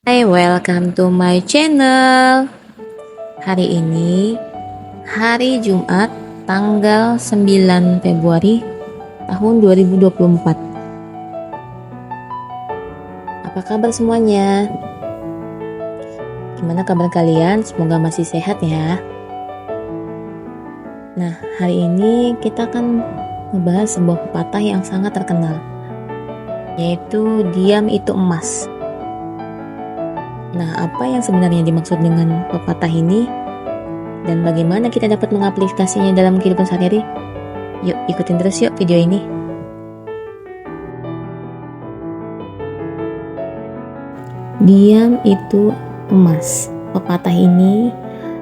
Hai, welcome to my channel. Hari ini hari Jumat tanggal 9 Februari tahun 2024. Apa kabar semuanya? Gimana kabar kalian? Semoga masih sehat ya. Nah, hari ini kita akan ngebahas sebuah pepatah yang sangat terkenal, yaitu diam itu emas. Nah, apa yang sebenarnya dimaksud dengan pepatah ini dan bagaimana kita dapat mengaplikasinya dalam kehidupan sehari-hari? Yuk, ikutin terus yuk video ini. Diam itu emas. Pepatah ini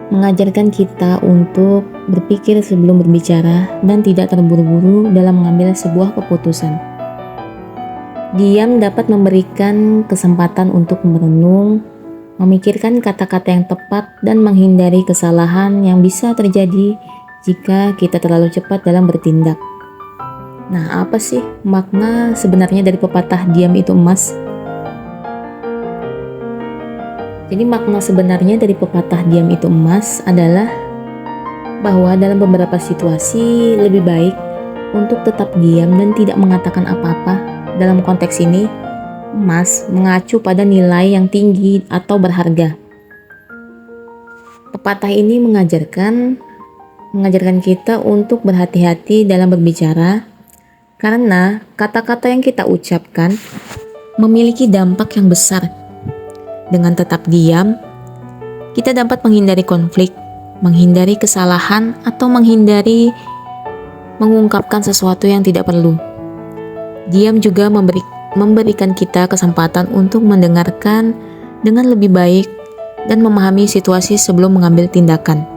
mengajarkan kita untuk berpikir sebelum berbicara dan tidak terburu-buru dalam mengambil sebuah keputusan. Diam dapat memberikan kesempatan untuk merenung, memikirkan kata-kata yang tepat, dan menghindari kesalahan yang bisa terjadi jika kita terlalu cepat dalam bertindak. Nah, apa sih makna sebenarnya dari pepatah diam itu emas? Jadi makna sebenarnya dari pepatah diam itu emas adalah bahwa dalam beberapa situasi lebih baik untuk tetap diam dan tidak mengatakan apa-apa. Dalam konteks ini, emas mengacu pada nilai yang tinggi atau berharga. Pepatah ini mengajarkan kita untuk berhati-hati dalam berbicara karena kata-kata yang kita ucapkan memiliki dampak yang besar. Dengan tetap diam, kita dapat menghindari konflik, menghindari kesalahan, atau menghindari mengungkapkan sesuatu yang tidak perlu. Diam juga memberikan kita kesempatan untuk mendengarkan dengan lebih baik dan memahami situasi sebelum mengambil tindakan.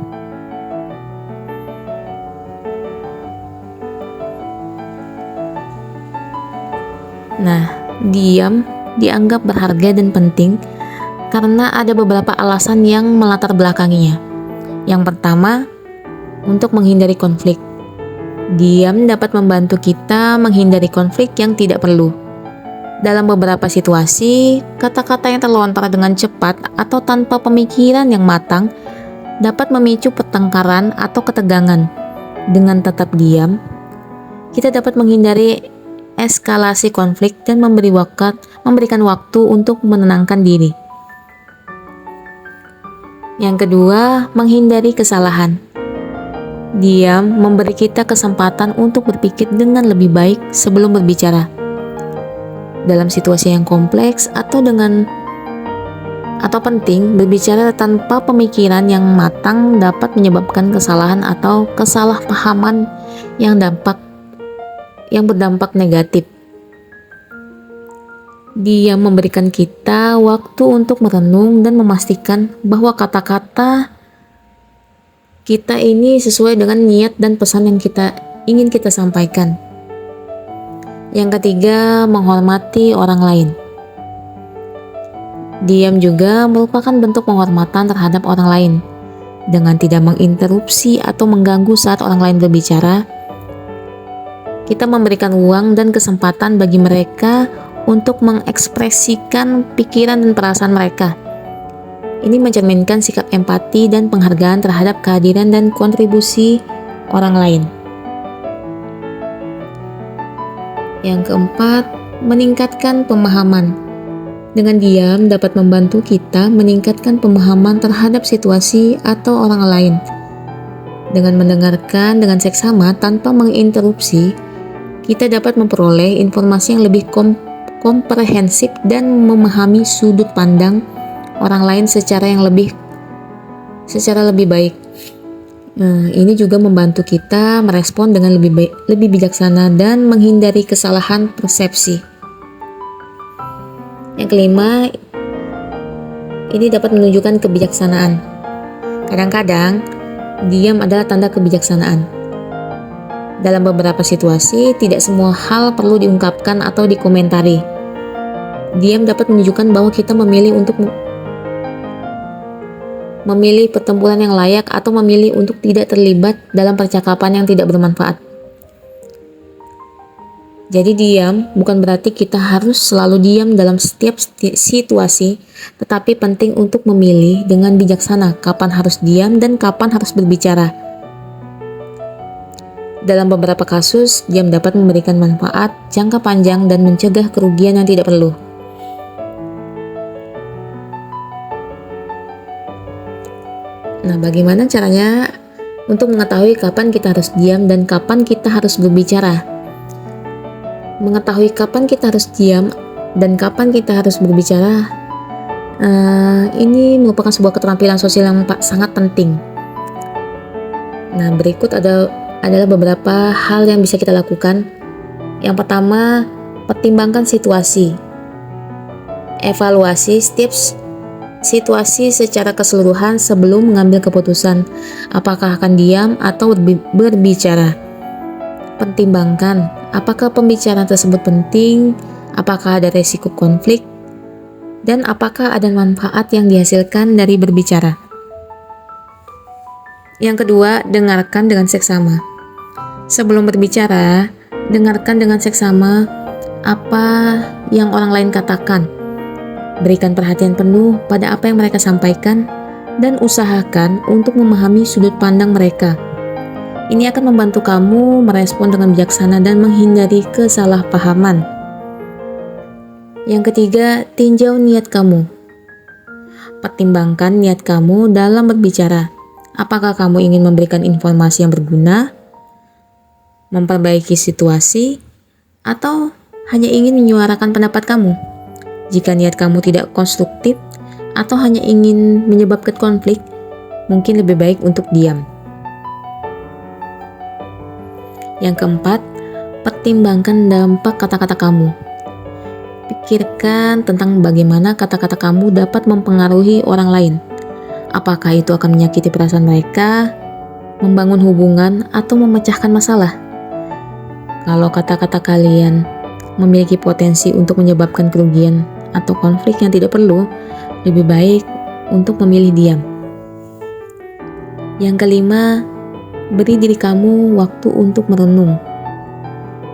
Nah, diam dianggap berharga dan penting karena ada beberapa alasan yang melatar belakanginya. Yang pertama, untuk menghindari konflik. Diam dapat membantu kita menghindari konflik yang tidak perlu. Dalam beberapa situasi, kata-kata yang terlontar dengan cepat atau tanpa pemikiran yang matang dapat memicu pertengkaran atau ketegangan. Dengan tetap diam, kita dapat menghindari eskalasi konflik dan memberikan waktu untuk menenangkan diri. Yang kedua, menghindari kesalahan. Diam memberi kita kesempatan untuk berpikir dengan lebih baik sebelum berbicara. Dalam situasi yang kompleks atau penting, berbicara tanpa pemikiran yang matang dapat menyebabkan kesalahan atau kesalahpahaman yang berdampak negatif. Dia memberikan kita waktu untuk merenung dan memastikan bahwa kata-kata kita ini sesuai dengan niat dan pesan yang ingin kita sampaikan. Yang ketiga, menghormati orang lain. Diam juga merupakan bentuk penghormatan terhadap orang lain. Dengan tidak menginterupsi atau mengganggu saat orang lain berbicara, kita memberikan ruang dan kesempatan bagi mereka untuk mengekspresikan pikiran dan perasaan mereka. Ini mencerminkan sikap empati dan penghargaan terhadap kehadiran dan kontribusi orang lain. Yang keempat, meningkatkan pemahaman. Dengan diam dapat membantu kita meningkatkan pemahaman terhadap situasi atau orang lain. Dengan mendengarkan dengan seksama tanpa menginterupsi, kita dapat memperoleh informasi yang lebih komprehensif dan memahami sudut pandang orang lain secara lebih baik. Ini juga membantu kita merespon dengan lebih bijaksana dan menghindari kesalahan persepsi. Yang kelima, ini dapat menunjukkan kebijaksanaan. Kadang-kadang, diam adalah tanda kebijaksanaan. Dalam beberapa situasi, tidak semua hal perlu diungkapkan atau dikomentari. Diam dapat menunjukkan bahwa kita memilih pertempuran yang layak atau memilih untuk tidak terlibat dalam percakapan yang tidak bermanfaat. Jadi diam bukan berarti kita harus selalu diam dalam setiap situasi, tetapi penting untuk memilih dengan bijaksana kapan harus diam dan kapan harus berbicara. Dalam beberapa kasus, diam dapat memberikan manfaat jangka panjang dan mencegah kerugian yang tidak perlu. Nah, bagaimana caranya untuk mengetahui kapan kita harus diam dan kapan kita harus berbicara? Mengetahui kapan kita harus diam dan kapan kita harus berbicara, ini merupakan sebuah keterampilan sosial yang sangat penting. Nah, berikut adalah beberapa hal yang bisa kita lakukan. Yang pertama, pertimbangkan situasi. Evaluasi setiap situasi secara keseluruhan sebelum mengambil keputusan, apakah akan diam atau berbicara. Pertimbangkan apakah pembicaraan tersebut penting, apakah ada resiko konflik, dan apakah ada manfaat yang dihasilkan dari berbicara. Yang kedua, dengarkan dengan seksama. Sebelum berbicara, dengarkan dengan seksama apa yang orang lain katakan. Berikan perhatian penuh pada apa yang mereka sampaikan dan usahakan untuk memahami sudut pandang mereka. Ini akan membantu kamu merespon dengan bijaksana dan menghindari kesalahpahaman. Yang ketiga, tinjau niat kamu. Pertimbangkan niat kamu dalam berbicara. Apakah kamu ingin memberikan informasi yang berguna, memperbaiki situasi, atau hanya ingin menyuarakan pendapat kamu? Jika niat kamu tidak konstruktif atau hanya ingin menyebabkan konflik, mungkin lebih baik untuk diam. Yang keempat, pertimbangkan dampak kata-kata kamu. Pikirkan tentang bagaimana kata-kata kamu dapat mempengaruhi orang lain. Apakah itu akan menyakiti perasaan mereka, membangun hubungan, atau memecahkan masalah? Kalau kata-kata kalian memiliki potensi untuk menyebabkan kerugian atau konflik yang tidak perlu, lebih baik untuk memilih diam. Yang kelima, beri diri kamu waktu untuk merenung.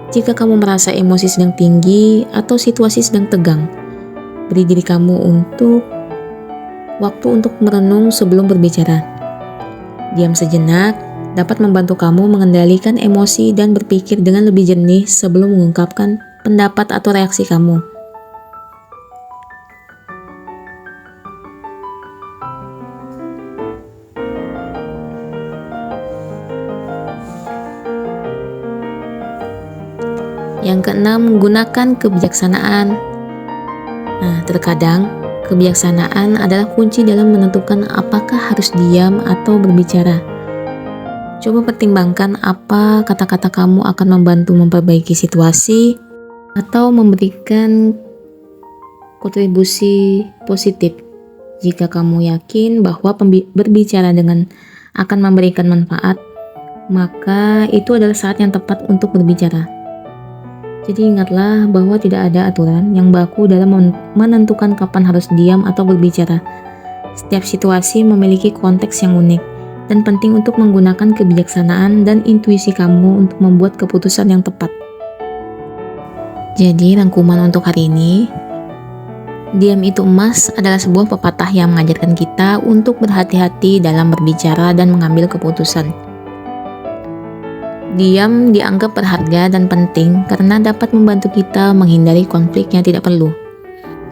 Jika kamu merasa emosi sedang tinggi atau situasi sedang tegang, beri diri kamu waktu untuk merenung sebelum berbicara. Diam sejenak dapat membantu kamu mengendalikan emosi dan berpikir dengan lebih jernih sebelum mengungkapkan pendapat atau reaksi kamu. Yang keenam, gunakan kebijaksanaan. Nah, terkadang kebijaksanaan adalah kunci dalam menentukan apakah harus diam atau berbicara. Coba pertimbangkan apa kata-kata kamu akan membantu memperbaiki situasi atau memberikan kontribusi positif. Jika kamu yakin bahwa berbicara akan memberikan manfaat, maka itu adalah saat yang tepat untuk berbicara. Jadi ingatlah bahwa tidak ada aturan yang baku dalam menentukan kapan harus diam atau berbicara. Setiap situasi memiliki konteks yang unik dan penting untuk menggunakan kebijaksanaan dan intuisi kamu untuk membuat keputusan yang tepat. Jadi rangkuman untuk hari ini, diam itu emas adalah sebuah pepatah yang mengajarkan kita untuk berhati-hati dalam berbicara dan mengambil keputusan. Diam dianggap berharga dan penting karena dapat membantu kita menghindari konflik yang tidak perlu.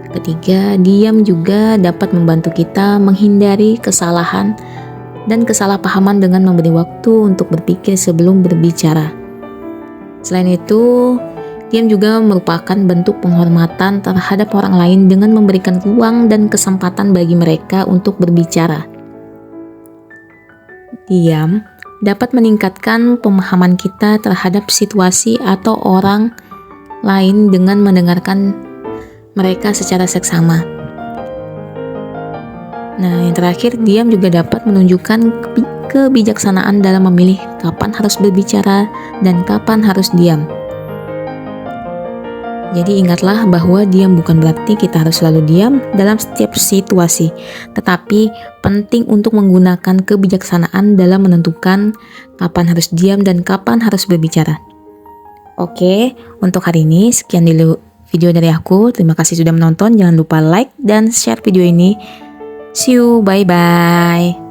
Ketiga, diam juga dapat membantu kita menghindari kesalahan dan kesalahpahaman dengan memberi waktu untuk berpikir sebelum berbicara. Selain itu, diam juga merupakan bentuk penghormatan terhadap orang lain dengan memberikan ruang dan kesempatan bagi mereka untuk berbicara. Diam dapat meningkatkan pemahaman kita terhadap situasi atau orang lain dengan mendengarkan mereka secara seksama. Nah, yang terakhir, diam juga dapat menunjukkan kebijaksanaan dalam memilih kapan harus berbicara dan kapan harus diam. Jadi ingatlah bahwa diam bukan berarti kita harus selalu diam dalam setiap situasi, tetapi penting untuk menggunakan kebijaksanaan dalam menentukan kapan harus diam dan kapan harus berbicara. Oke, untuk hari ini sekian dulu video dari aku. Terima kasih sudah menonton. Jangan lupa like dan share video ini. See you, bye-bye.